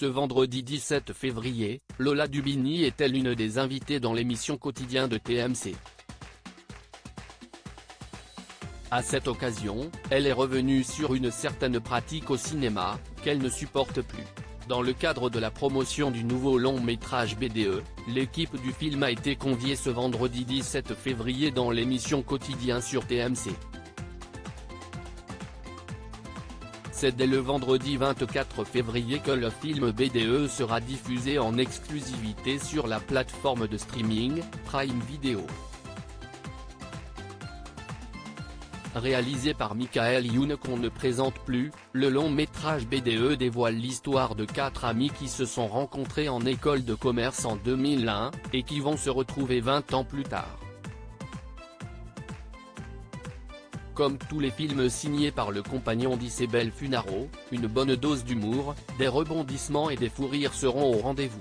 Ce vendredi 17 février, Lola Dubini était l'une des invitées dans l'émission Quotidien de TMC. À cette occasion, elle est revenue sur une certaine pratique au cinéma, qu'elle ne supporte plus. Dans le cadre de la promotion du nouveau long-métrage BDE, l'équipe du film a été conviée ce vendredi 17 février dans l'émission Quotidien sur TMC. C'est dès le vendredi 24 février que le film BDE sera diffusé en exclusivité sur la plateforme de streaming, Prime Video. Réalisé par Michael Youn qu'on ne présente plus, le long-métrage BDE dévoile l'histoire de 4 amis qui se sont rencontrés en école de commerce en 2001, et qui vont se retrouver 20 ans plus tard. Comme tous les films signés par le compagnon d'Isabelle Funaro, une bonne dose d'humour, des rebondissements et des fous rires seront au rendez-vous.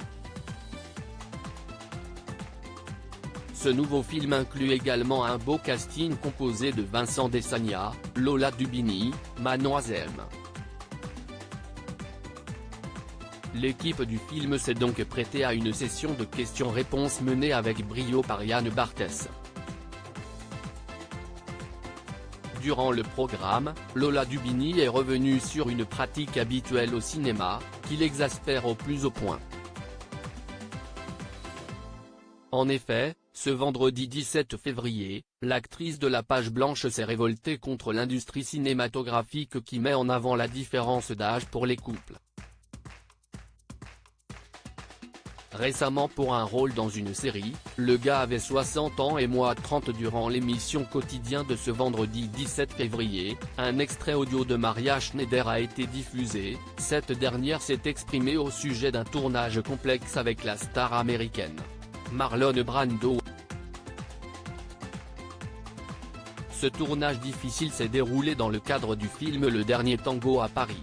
Ce nouveau film inclut également un beau casting composé de Vincent Desagna, Lola Dubini, Manon Azem. L'équipe du film s'est donc prêtée à une session de questions-réponses menée avec brio par Yann Barthès. Durant le programme, Lola Dubini est revenue sur une pratique habituelle au cinéma, qui l'exaspère au plus haut point. En effet, ce vendredi 17 février, l'actrice de la page blanche s'est révoltée contre l'industrie cinématographique qui met en avant la différence d'âge pour les couples. Récemment, pour un rôle dans une série, le gars avait 60 ans et moi 30 durant l'émission Quotidien de ce vendredi 17 février, un extrait audio de Maria Schneider a été diffusé. Cette dernière s'est exprimée au sujet d'un tournage complexe avec la star américaine Marlon Brando. Ce tournage difficile s'est déroulé dans le cadre du film Le Dernier Tango à Paris.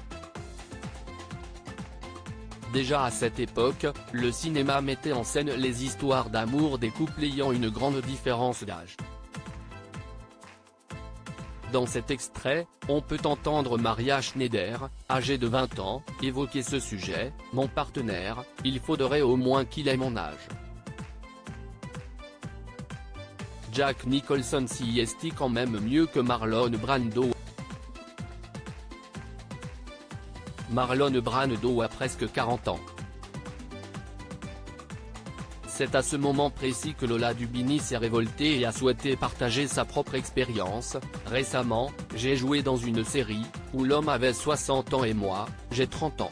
Déjà à cette époque, le cinéma mettait en scène les histoires d'amour des couples ayant une grande différence d'âge. Dans cet extrait, on peut entendre Maria Schneider, âgée de 20 ans, évoquer ce sujet: « Mon partenaire, il faudrait au moins qu'il ait mon âge. » Jack Nicholson s'y est quand même mieux que Marlon Brando. Marlon Brando a presque 40 ans. C'est à ce moment précis que Lola Dubini s'est révoltée et a souhaité partager sa propre expérience. Récemment, j'ai joué dans une série, où l'homme avait 60 ans et moi, j'ai 30 ans.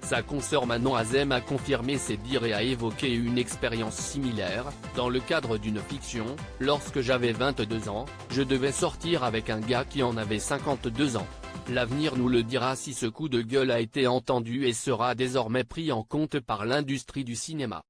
Sa consoeur Manon Azem a confirmé ces dires et a évoqué une expérience similaire. Dans le cadre d'une fiction, lorsque j'avais 22 ans, je devais sortir avec un gars qui en avait 52 ans. L'avenir nous le dira si ce coup de gueule a été entendu et sera désormais pris en compte par l'industrie du cinéma.